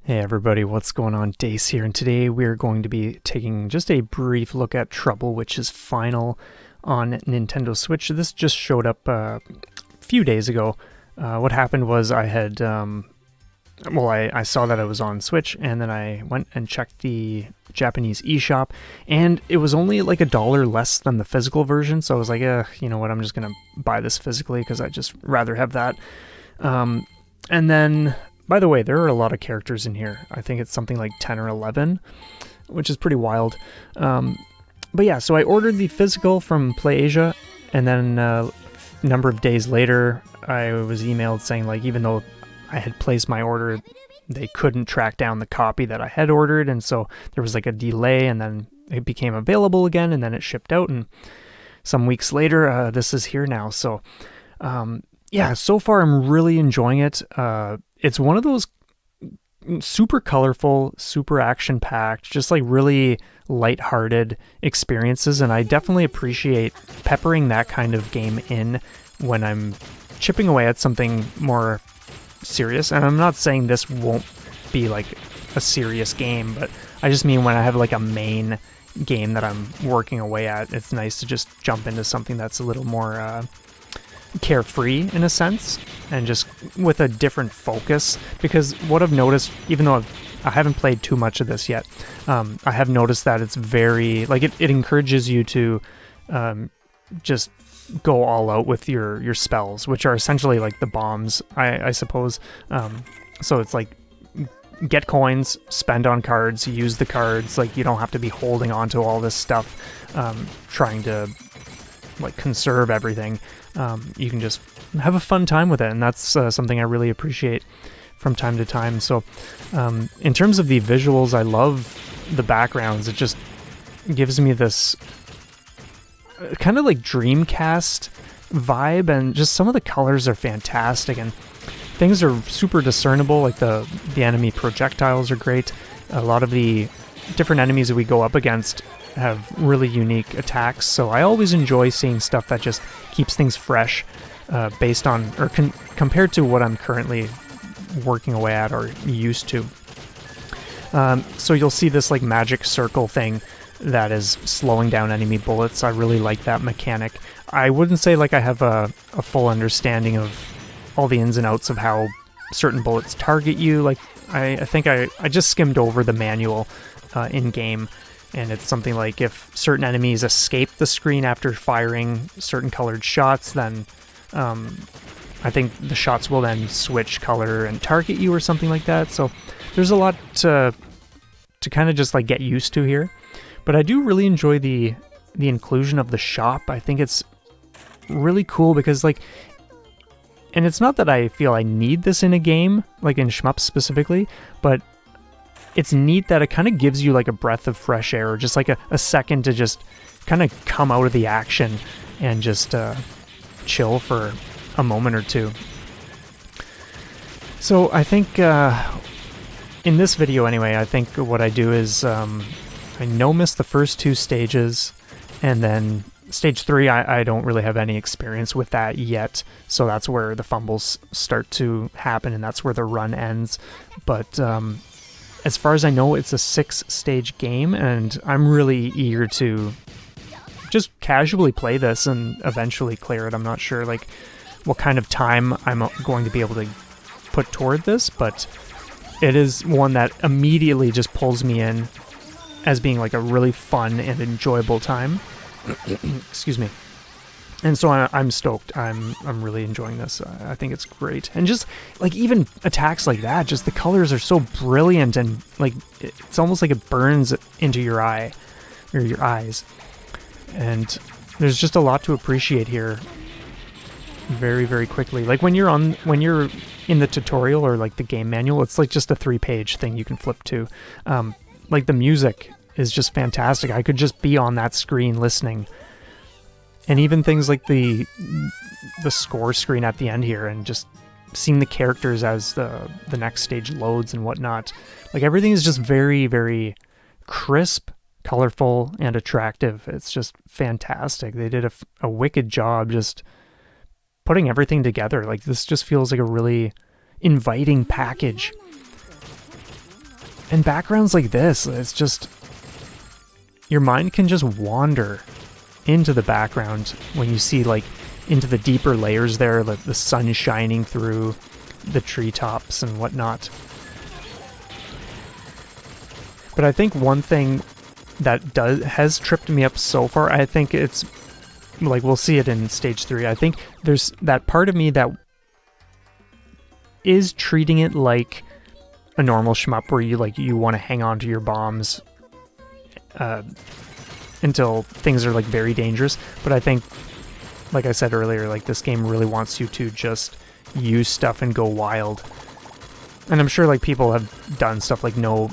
Hey everybody, what's going on? Dace here, and today we're going to be taking just a brief look at Trouble Witch's Final on Nintendo Switch. This just showed up a few days ago. What happened was I had, I saw that it was on Switch, and then I went and checked the Japanese eShop, and it was only like $1 less than the physical version, so I was like, you know what, I'm just going to buy this physically because I'd just rather have that. And then... By the way, there are a lot of characters in here. I think it's something like 10 or 11, which is pretty wild. But yeah, so I ordered the physical from PlayAsia, and then a number of days later, I was emailed saying, like, even though I had placed my order, they couldn't track down the copy that I had ordered, and so there was like a delay, and then it became available again, and then it shipped out, and some weeks later, this is here now. So, yeah, so far I'm really enjoying it. It's one of those super colorful, super action-packed, just like really lighthearted experiences, and I definitely appreciate peppering that kind of game in when I'm chipping away at something more serious. And I'm not saying this won't be like a serious game, but I just mean when I have like a main game that I'm working away at, it's nice to just jump into something that's a little more carefree in a sense, and just with a different focus. Because what I've noticed, even though I haven't played too much of this yet, I have noticed that it's very, like, it encourages you to just go all out with your spells, which are essentially like the bombs, I suppose. So it's like, get coins, spend on cards, use the cards, like, you don't have to be holding on to all this stuff, trying to like conserve everything. You can just have a fun time with it, and that's something I really appreciate from time to time. So in terms of the visuals, I love the backgrounds. It just gives me this kind of like Dreamcast vibe, and just some of the colors are fantastic, and things are super discernible. Like the enemy projectiles are great. A lot of the different enemies that we go up against have really unique attacks, so I always enjoy seeing stuff that just keeps things fresh, based on, or compared to what I'm currently working away at or used to. So you'll see this like magic circle thing that is slowing down enemy bullets. I really like that mechanic. I wouldn't say like I have a full understanding of all the ins and outs of how certain bullets target you. Like I think I just skimmed over the manual in-game, and it's something like if certain enemies escape the screen after firing certain colored shots, then I think the shots will then switch color and target you or something like that. So there's a lot to kind of just like get used to here. But I do really enjoy the inclusion of the shop. I think it's really cool because, like, and it's not that I feel I need this in a game, like in shmups specifically, but it's neat that it kind of gives you like a breath of fresh air, or just like a second to just kind of come out of the action and just chill for a moment or two. So I think in this video anyway, I think what I do is I no-miss the first two stages, and then stage 3 I don't really have any experience with that yet, so that's where the fumbles start to happen, and that's where the run ends. But as far as I know, it's a 6-stage game, and I'm really eager to just casually play this and eventually clear it. I'm not sure like what kind of time I'm going to be able to put toward this, but it is one that immediately just pulls me in as being like a really fun and enjoyable time. Excuse me. And so I'm stoked. I'm really enjoying this. I think it's great. And just like even attacks like that, just the colors are so brilliant, and like it's almost like it burns into your eye or your eyes. And there's just a lot to appreciate here very, very quickly. Like when you're in the tutorial or like the game manual, it's like just a 3-page thing you can flip to. Like the music is just fantastic. I could just be on that screen listening. And even things like the score screen at the end here, and just seeing the characters as the next stage loads and whatnot. Like everything is just very, very crisp, colorful, and attractive. It's just fantastic. They did a wicked job just putting everything together. Like this just feels like a really inviting package. And backgrounds like this, it's just, your mind can just wander into the background when you see like into the deeper layers there, like the sun shining through the treetops and whatnot. But I think one thing that has tripped me up so far, I think it's like, we'll see it in stage 3. I think there's that part of me that is treating it like a normal shmup where you want to hang on to your bombs until things are like very dangerous. But I think, like I said earlier, like this game really wants you to just use stuff and go wild. And I'm sure like people have done stuff like no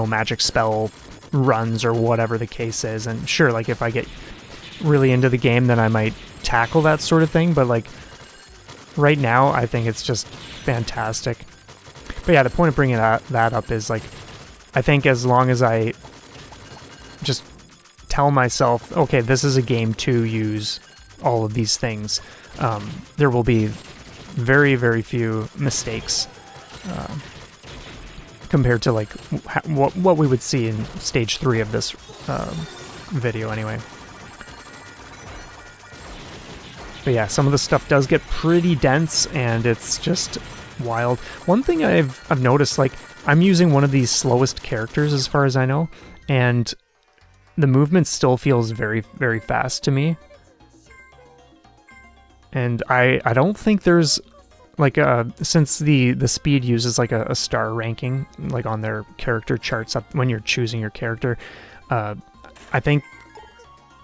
magic spell runs or whatever the case is, and sure, like if I get really into the game then I might tackle that sort of thing, but like right now I think it's just fantastic. But yeah, the point of bringing that up is like, I think as long as I just tell myself, okay, this is a game to use all of these things, there will be very, very few mistakes compared to like what we would see in stage 3 of this video anyway. But yeah, some of the stuff does get pretty dense and it's just wild. One thing I've noticed, like I'm using one of these slowest characters as far as I know, and the movement still feels very, very fast to me. And I don't think there's like since the speed uses like a star ranking like on their character charts up when you're choosing your character, I think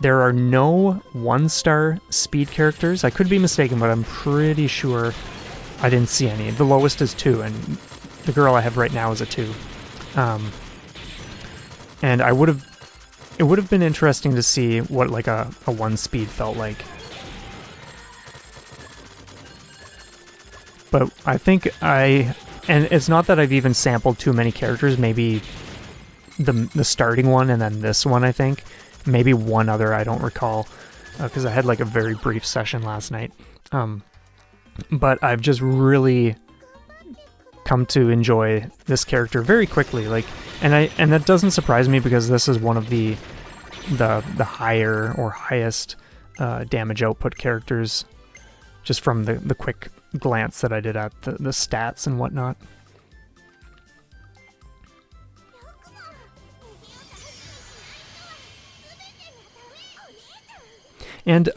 there are no 1-star speed characters. I could be mistaken, but I'm pretty sure I didn't see any. The lowest is 2, and the girl I have right now is a 2. And it would have been interesting to see what like a 1 speed felt like. But I think and it's not that I've even sampled too many characters, maybe the starting one and then this one, I think. Maybe one other, I don't recall, because I had like a very brief session last night. But I've just really come to enjoy this character very quickly. Like, and that doesn't surprise me because this is one of the higher or highest damage output characters, just from the quick glance that I did at the stats and whatnot. And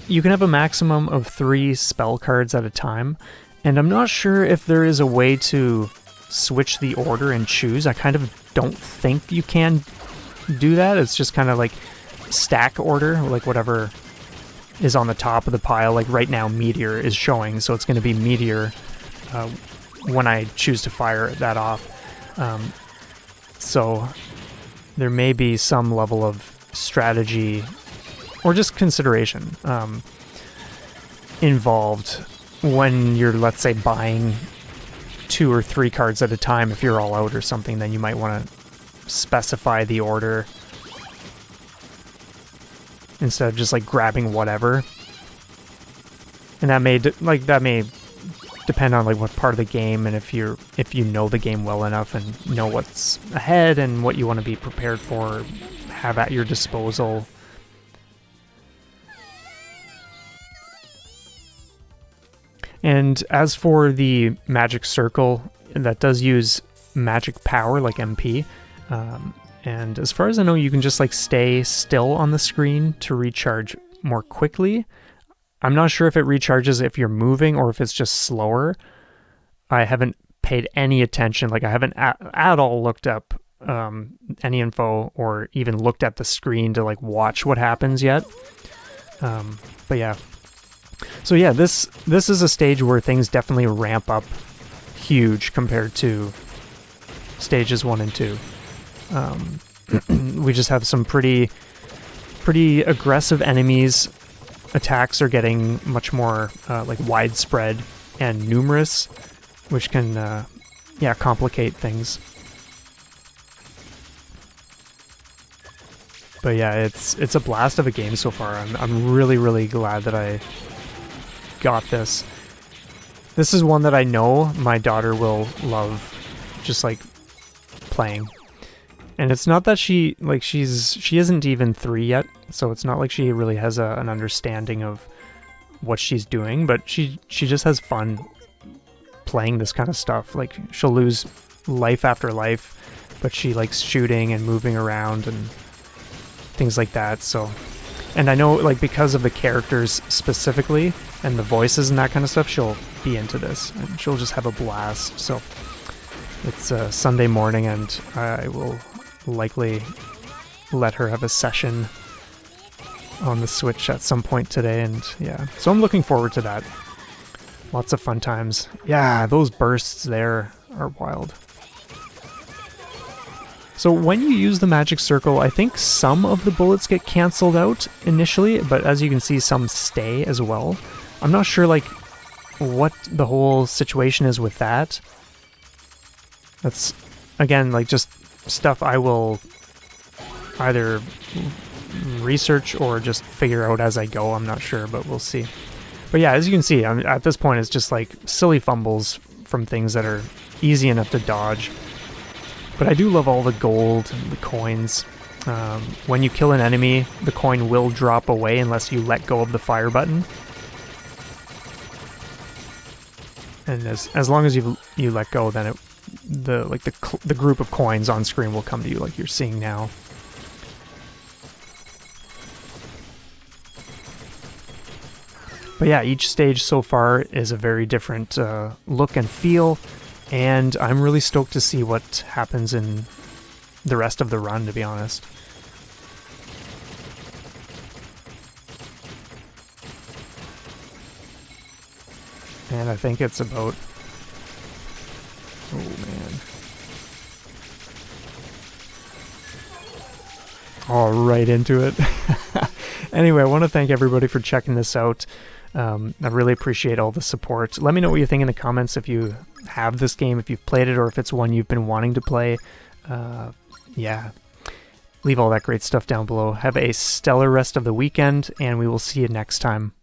you can have a maximum of 3 spell cards at a time, and I'm not sure if there is a way to switch the order and choose. I kind of don't think you can do that. It's just kind of like stack order, like whatever is on the top of the pile. Like right now Meteor is showing, so it's going to be Meteor when I choose to fire that off. So there may be some level of strategy or just consideration involved when you're, let's say, buying 2 or 3 cards at a time. If you're all out or something, then you might want to specify the order instead of just like grabbing whatever. And that may depend on like what part of the game, and if you know the game well enough and know what's ahead and what you want to be prepared for, have at your disposal. And as for the magic circle, that does use magic power like MP, and as far as I know, you can just like stay still on the screen to recharge more quickly. I'm not sure if it recharges if you're moving or if it's just slower. I haven't paid any attention, like I haven't at all looked up any info or even looked at the screen to like watch what happens yet. But yeah. So yeah, this is a stage where things definitely ramp up huge compared to stages 1 and 2. We just have some pretty aggressive enemies. Attacks are getting much more like widespread and numerous, which can complicate things. But yeah, it's a blast of a game so far. I'm really glad that I got this. This is one that I know my daughter will love. Just like playing. And it's not that she isn't even 3 yet, so it's not like she really has an understanding of what she's doing, but she just has fun playing this kind of stuff. Like, she'll lose life after life, but she likes shooting and moving around and things like that. So, and I know, like, because of the characters specifically and the voices and that kind of stuff, she'll be into this and she'll just have a blast. So it's a Sunday morning and I will likely let her have a session on the Switch at some point today, and yeah, so I'm looking forward to that. Lots of fun times. Yeah, those bursts there are wild. So when you use the magic circle, I think some of the bullets get cancelled out initially, but as you can see, some stay as well. I'm not sure, like, what the whole situation is with that. That's, again, like, just stuff I will either research or just figure out as I go. I'm not sure, but we'll see. But yeah, as you can see, I mean, at this point it's just like silly fumbles from things that are easy enough to dodge. But I do love all the gold and the coins. When you kill an enemy, the coin will drop away unless you let go of the fire button. And as long as you let go, then the group of coins on screen will come to you, like you're seeing now. But yeah, each stage so far is a very different look and feel, and I'm really stoked to see what happens in the rest of the run, to be honest. And I think it's about... oh man. All right into it. Anyway, I want to thank everybody for checking this out. I really appreciate all the support. Let me know what you think in the comments if you have this game, if you've played it, or if it's one you've been wanting to play. Yeah, leave all that great stuff down below. Have a stellar rest of the weekend, and we will see you next time.